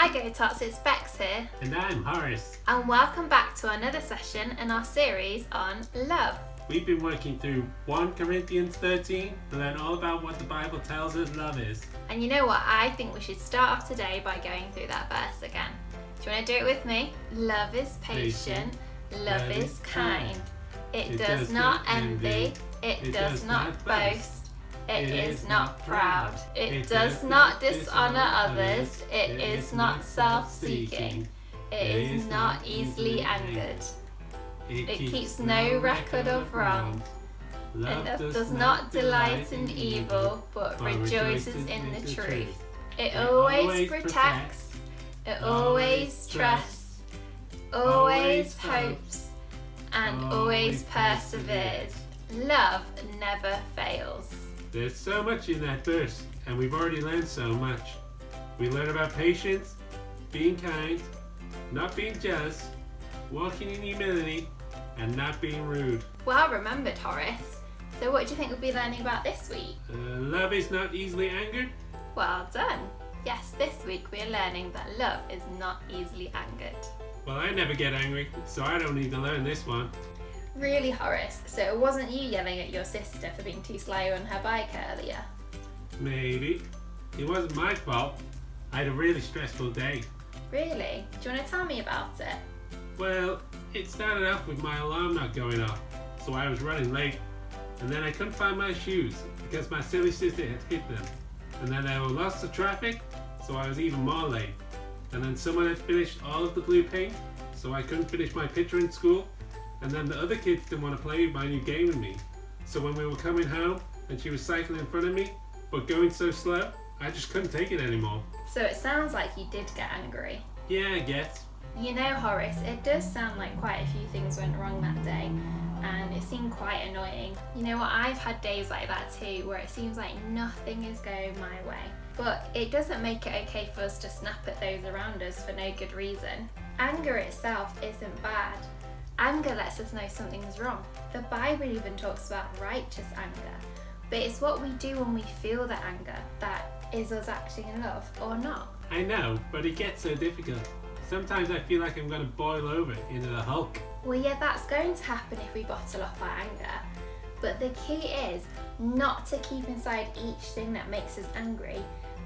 Hi GoTots, it's Bex here. And I'm Horace. And welcome back to another session in our series on love. We've been working through 1 Corinthians 13 to learn all about what the Bible tells us love is. And you know what? I think we should start off today by going through that verse again. Do you want to do it with me? Love is patient. Love is kind. It does not envy. It does not boast. It is not proud. It does not dishonor others. It is not self-seeking. It is not easily angered. It keeps no record of wrong. Love does not delight in evil, but rejoices in the truth. It always protects. It always trusts. Always hopes. And always perseveres. Love never fails. There's so much in that verse, and we've already learned so much. We learn about patience, being kind, not being jealous, walking in humility, and not being rude. Well remembered, Horace. So what do you think we'll be learning about this week? Love is not easily angered. Well done. Yes, this week we are learning that love is not easily angered. Well, I never get angry, so I don't need to learn this one. Really, Horace? So it wasn't you yelling at your sister for being too slow on her bike earlier? Maybe. It wasn't my fault. I had a really stressful day. Really? Do you want to tell me about it? Well, it started off with my alarm not going off, so I was running late. And then I couldn't find my shoes because my silly sister had hid them. And then there were lots of traffic, so I was even more late. And then someone had finished all of the blue paint, so I couldn't finish my picture in school. And then the other kids didn't want to play my new game with me. So when we were coming home and she was cycling in front of me, but going so slow, I just couldn't take it anymore. So it sounds like you did get angry. Yeah, I guess. You know, Horace, it does sound like quite a few things went wrong that day, and it seemed quite annoying. You know what, I've had days like that too, where it seems like nothing is going my way. But it doesn't make it okay for us to snap at those around us for no good reason. Anger itself isn't bad. Anger lets us know something's wrong. The Bible even talks about righteous anger. But it's what we do when we feel the anger that is us acting in love or not. I know, but it gets so difficult. Sometimes I feel like I'm going to boil over into the Hulk. Well, yeah, that's going to happen if we bottle up our anger. But the key is not to keep inside each thing that makes us angry,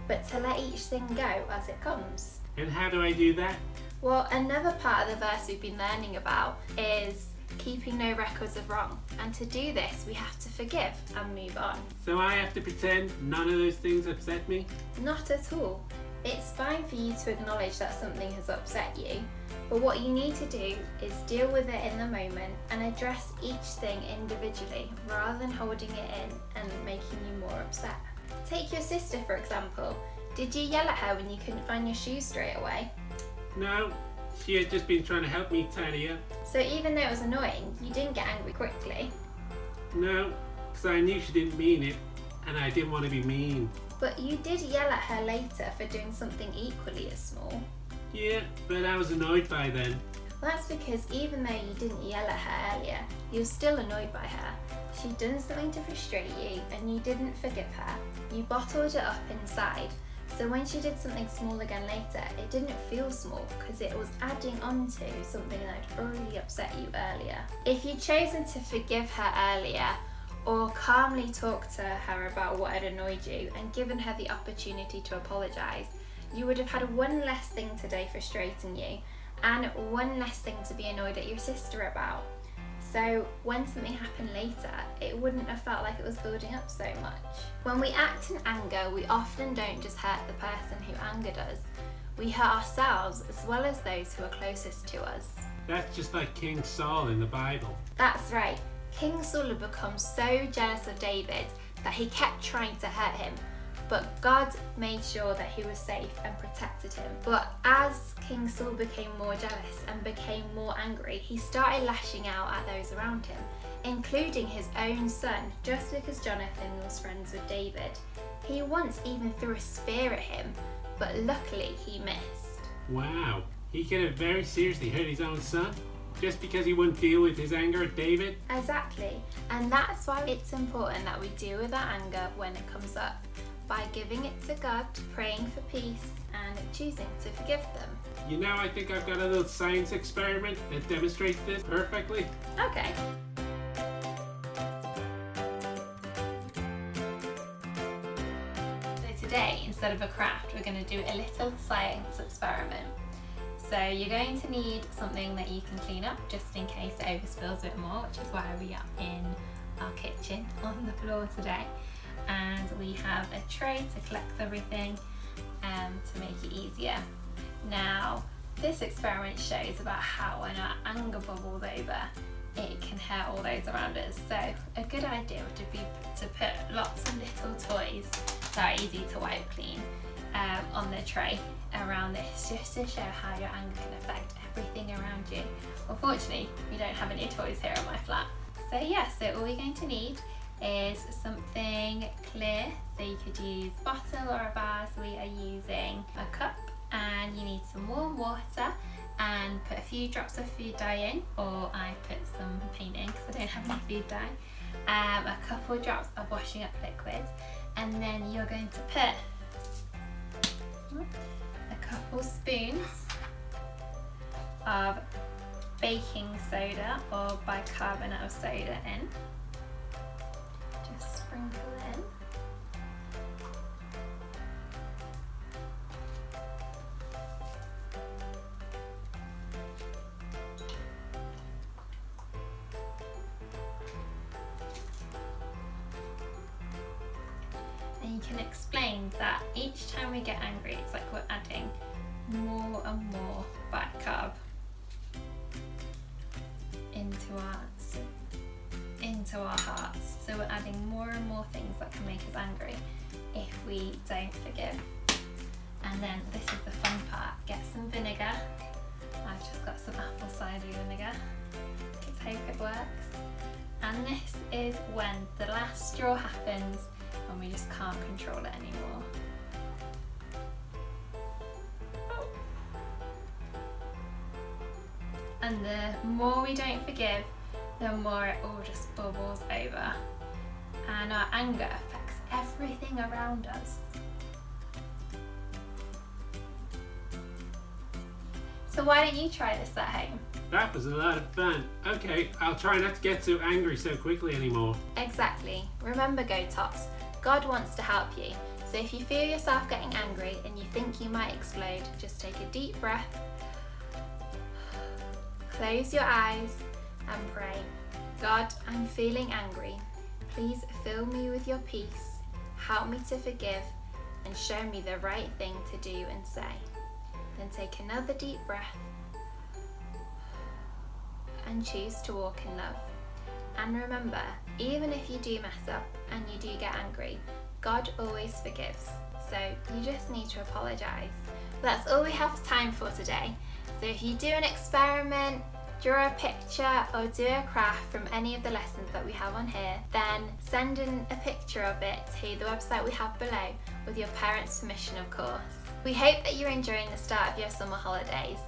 but to let each thing go as it comes. And how do I do that? Well, another part of the verse we've been learning about is keeping no records of wrong. And to do this, we have to forgive and move on. So I have to pretend none of those things upset me? Not at all. It's fine for you to acknowledge that something has upset you, but what you need to do is deal with it in the moment and address each thing individually rather than holding it in and making you more upset. Take your sister, for example. Did you yell at her when you couldn't find your shoes straight away? No, she had just been trying to help me tidy up. So even though it was annoying, you didn't get angry quickly? No, because I knew she didn't mean it, and I didn't want to be mean. But you did yell at her later for doing something equally as small. Yeah, but I was annoyed by then. Well, that's because even though you didn't yell at her earlier, you were still annoyed by her. She'd done something to frustrate you and you didn't forgive her. You bottled it up inside. So when she did something small again later, it didn't feel small because it was adding on to something that had already upset you earlier. If you'd chosen to forgive her earlier, or calmly talk to her about what had annoyed you and given her the opportunity to apologise, you would have had one less thing today frustrating you and one less thing to be annoyed at your sister about. So when something happened later, it wouldn't have felt like it was building up so much. When we act in anger, we often don't just hurt the person who angered us. We hurt ourselves as well as those who are closest to us. That's just like King Saul in the Bible. That's right. King Saul had become so jealous of David that he kept trying to hurt him, but God made sure that he was safe and protected him. But as King Saul became more jealous and became more angry, he started lashing out at those around him, including his own son, just because Jonathan was friends with David. He once even threw a spear at him, but luckily he missed. Wow, he could have very seriously hurt his own son? Just because he wouldn't deal with his anger at David? Exactly, and that's why it's important that we deal with our anger when it comes up. by giving it to God, praying for peace, and choosing to forgive them. You know, I think I've got a little science experiment that demonstrates this perfectly. Okay. So today, instead of a craft, we're going to do a little science experiment. So you're going to need something that you can clean up just in case it overspills a bit more, which is why we are in our kitchen on the floor today. And we have a tray to collect everything to make it easier. Now, this experiment shows about how when our anger bubbles over, it can hurt all those around us. So a good idea would be to put lots of little toys that are easy to wipe clean on the tray around this, just to show how your anger can affect everything around you. Unfortunately, we don't have any toys here in my flat. So yeah, so all we're going to need is something clear. So you could use a bottle or a vase. We are using a cup, and you need some warm water and put a few drops of food dye in, or I put some paint in because I don't have any food dye, a couple drops of washing up liquid, and then you're going to put a couple spoons of baking soda or bicarbonate of soda in. Just sprinkle in. And you can explain that each time we get angry, it's like we're adding more and more bicarb into our hearts. So we're adding more and more things that can make us angry if we don't forgive. And then this is the fun part. Get some vinegar. I've just got some apple cider vinegar. Let's hope it works. And this is when the last straw happens and we just can't control it anymore. And the more we don't forgive, the more it all just bubbles over. And our anger affects everything around us. So why don't you try this at home? That was a lot of fun. Okay, I'll try not to get so angry so quickly anymore. Exactly. Remember, GoTots, God wants to help you. So if you feel yourself getting angry and you think you might explode, just take a deep breath, close your eyes and pray. God, I'm feeling angry. Please fill me with your peace. Help me to forgive and show me the right thing to do and say. Then take another deep breath and choose to walk in love. And remember, even if you do mess up and you do get angry, God always forgives. So you just need to apologise. That's all we have time for today. So if you do an experiment, draw a picture or do a craft from any of the lessons that we have on here, then send in a picture of it to the website we have below with your parents' permission, of course. We hope that you're enjoying the start of your summer holidays.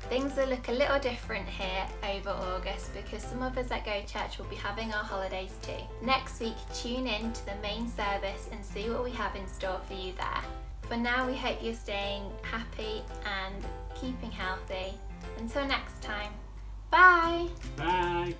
Things will look a little different here over August because some of us at GoChurch will be having our holidays too. Next week, tune in to the main service and see what we have in store for you there. For now, we hope you're staying happy and keeping healthy. Until next time, bye! Bye!